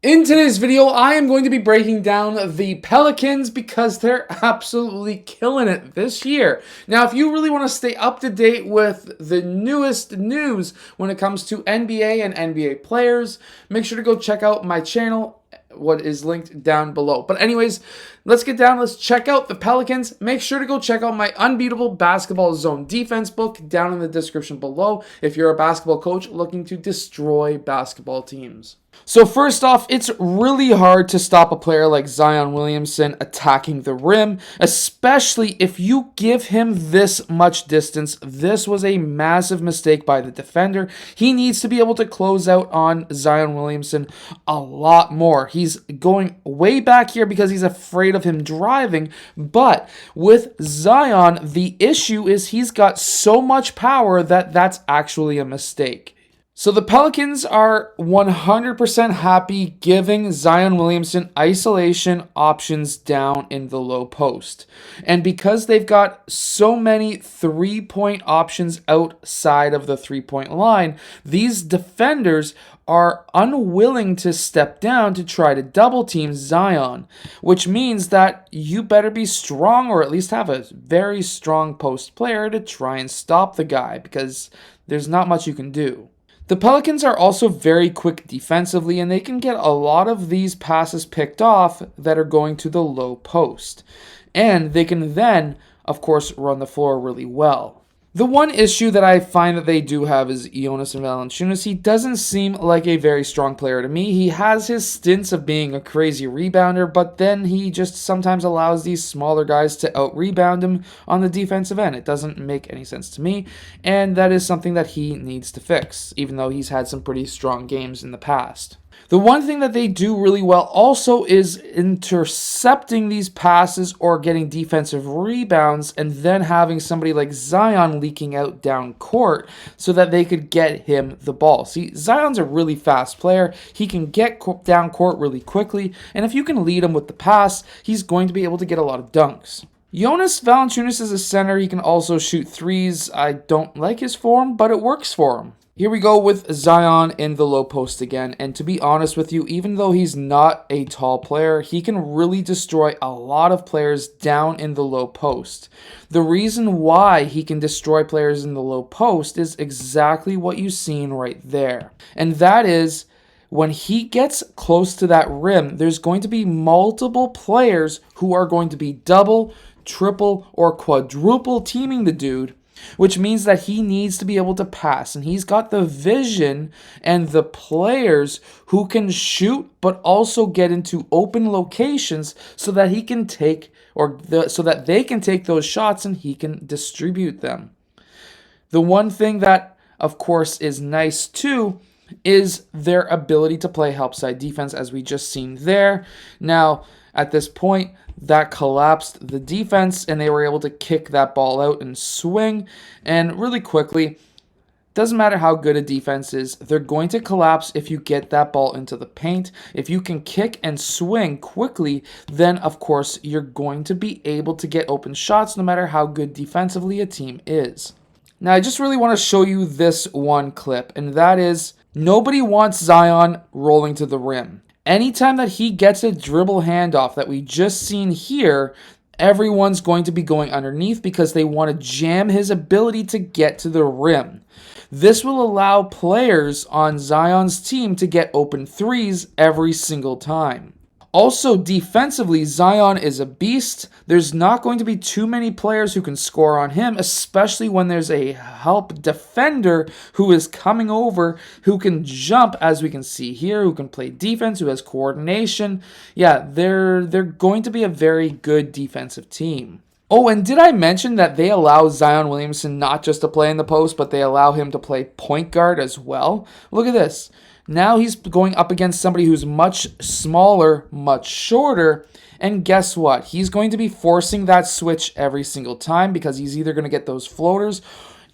In today's video, I am going to be breaking down the Pelicans because they're absolutely killing it this year. Now, if you really want to stay up to date with the newest news when it comes to NBA and NBA players, make sure to go check out my channel, what is linked down below. But anyways, let's get down. Let's check out the Pelicans. Make sure to go check out my Unbeatable Basketball Zone Defense book down in the description below if you're a basketball coach looking to destroy basketball teams. So first off, it's really hard to stop a player like Zion Williamson attacking the rim, especially if you give him this much distance. This was a massive mistake by the defender. He needs to be able to close out on Zion Williamson a lot more. He's going way back here because he's afraid of him driving, but with Zion, the issue is he's got so much power that that's actually a mistake. So the Pelicans are 100% happy giving Zion Williamson isolation options down in the low post. And because they've got so many three-point options outside of the three-point line, these defenders are unwilling to step down to try to double team Zion, which means that you better be strong or at least have a very strong post player to try and stop the guy because there's not much you can do. The Pelicans are also very quick defensively, and they can get a lot of these passes picked off that are going to the low post. And they can then, of course, run the floor really well. The one issue that I find that they do have is Jonas Valanciunas. He doesn't seem like a very strong player to me. He has his stints of being a crazy rebounder, but then he just sometimes allows these smaller guys to out-rebound him on the defensive end. It doesn't make any sense to me, and that is something that he needs to fix, even though he's had some pretty strong games in the past. The one thing that they do really well also is intercepting these passes or getting defensive rebounds and then having somebody like Zion leaking out down court so that they could get him the ball. See, Zion's a really fast player. He can get down court really quickly, and if you can lead him with the pass, he's going to be able to get a lot of dunks. Jonas Valanciunas is a center. He can also shoot threes. I don't like his form, but it works for him. Here we go with Zion in the low post again, and to be honest with you, even though he's not a tall player, he can really destroy a lot of players down in the low post. The reason why he can destroy players in the low post is exactly what you've seen right there, and that is when he gets close to that rim, there's going to be multiple players who are going to be double, triple, or quadruple teaming the dude, which means that he needs to be able to pass, and he's got the vision and the players who can shoot but also get into open locations so that he can take so that they can take those shots and he can distribute them. The one thing that of course is nice too is their ability to play help side defense, as we just seen there. Now at this point, that collapsed the defense, and they were able to kick that ball out and swing. And really quickly, doesn't matter how good a defense is, they're going to collapse if you get that ball into the paint. If you can kick and swing quickly, then of course you're going to be able to get open shots no matter how good defensively a team is. Now I just really want to show you this one clip, and that is nobody wants Zion rolling to the rim. Anytime that he gets a dribble handoff that we just seen here, everyone's going to be going underneath because they want to jam his ability to get to the rim. This will allow players on Zion's team to get open threes every single time. Also, defensively, Zion is a beast. There's not going to be too many players who can score on him, especially when there's a help defender who is coming over, who can jump, as we can see here, who can play defense, who has coordination. Yeah, they're going to be a very good defensive team. Oh, and did I mention that they allow Zion Williamson not just to play in the post, but they allow him to play point guard as well? Look at this. Now he's going up against somebody who's much smaller, much shorter, and guess what? He's going to be forcing that switch every single time because he's either going to get those floaters,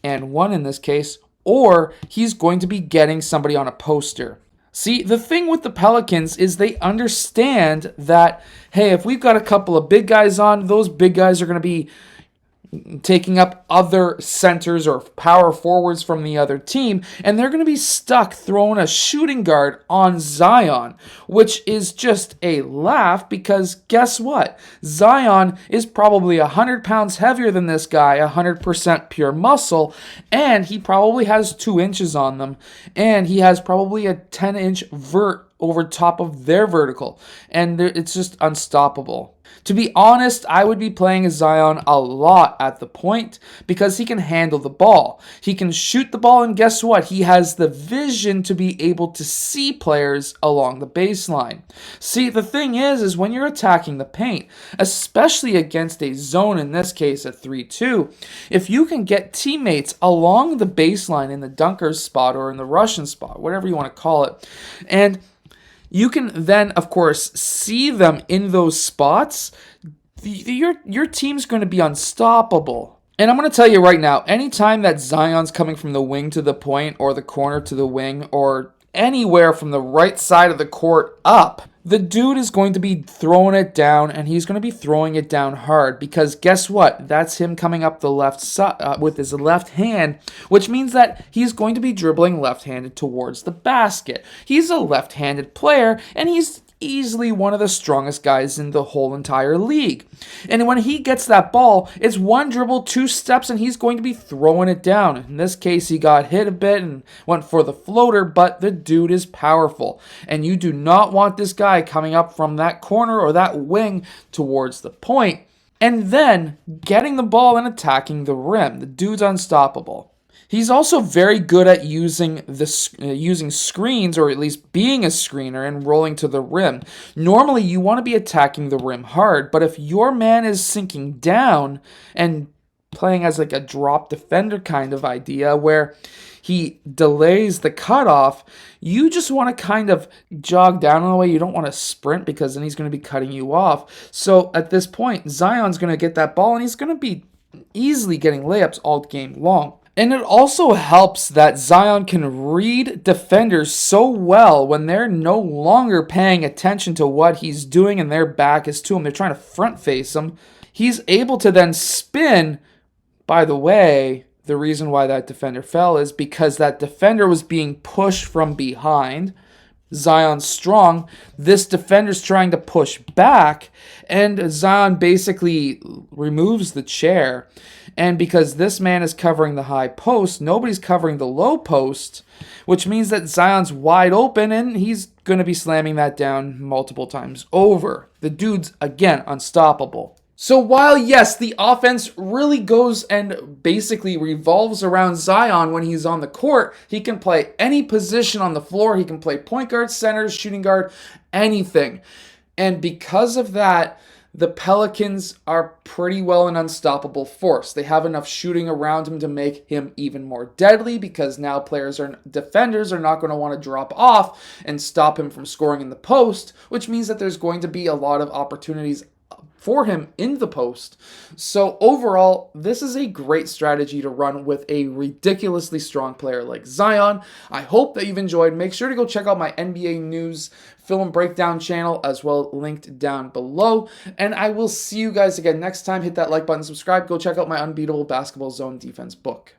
and one in this case, or he's going to be getting somebody on a poster. See, the thing with the Pelicans is they understand that, hey, if we've got a couple of big guys on, those big guys are going to be taking up other centers or power forwards from the other team, and they're going to be stuck throwing a shooting guard on Zion, which is just a laugh because guess what? Zion is probably 100 pounds heavier than this guy, 100% pure muscle, and he probably has 2 inches on them, and he has probably a 10-inch vert over top of their vertical, and it's just unstoppable. To be honest, I would be playing Zion a lot at the point because he can handle the ball. He can shoot the ball, and guess what? He has the vision to be able to see players along the baseline. See, the thing is when you're attacking the paint, especially against a zone, in this case a 3-2, if you can get teammates along the baseline in the dunker's spot or in the Russian spot, whatever you want to call it, and you can then, of course, see them in those spots, your team's going to be unstoppable. And I'm going to tell you right now, anytime that Zion's coming from the wing to the point or the corner to the wing or anywhere from the right side of the court up, the dude is going to be throwing it down, and he's going to be throwing it down hard because guess what? That's him coming up the left side with his left hand, which means that he's going to be dribbling left-handed towards the basket. He's a left-handed player, and he's easily one of the strongest guys in the whole entire league. And when he gets that ball, it's 1 dribble, 2 steps, and he's going to be throwing it down. In this case, he got hit a bit and went for the floater, but the dude is powerful. And you do not want this guy coming up from that corner or that wing towards the point and then getting the ball and attacking the rim. The dude's unstoppable. He's also very good at using screens, or at least being a screener and rolling to the rim. Normally, you want to be attacking the rim hard, but if your man is sinking down and playing as like a drop defender kind of idea where he delays the cutoff, you just want to kind of jog down in a way. You don't want to sprint because then he's going to be cutting you off. So at this point, Zion's going to get that ball and he's going to be easily getting layups all game long. And it also helps that Zion can read defenders so well when they're no longer paying attention to what he's doing and their back is to him. They're trying to front face him. He's able to then spin. By the way, the reason why that defender fell is because that defender was being pushed from behind. Zion's strong. This defender's trying to push back, and Zion basically removes the chair. And because this man is covering the high post, nobody's covering the low post, which means that Zion's wide open, and he's going to be slamming that down multiple times over. The dude's, again, unstoppable. So while, yes, the offense really goes and basically revolves around Zion when he's on the court, he can play any position on the floor. He can play point guard, center, shooting guard, anything. And because of that, the Pelicans are pretty well an unstoppable force. They have enough shooting around him to make him even more deadly because now defenders are not going to want to drop off and stop him from scoring in the post, which means that there's going to be a lot of opportunities for him in the post. So overall, this is a great strategy to run with a ridiculously strong player like Zion. I hope that you've enjoyed. Make sure to go check out my NBA news film breakdown channel as well, linked down below. And I will see you guys again next time. Hit that like button, subscribe, go check out my Unbeatable Basketball Zone Defense book.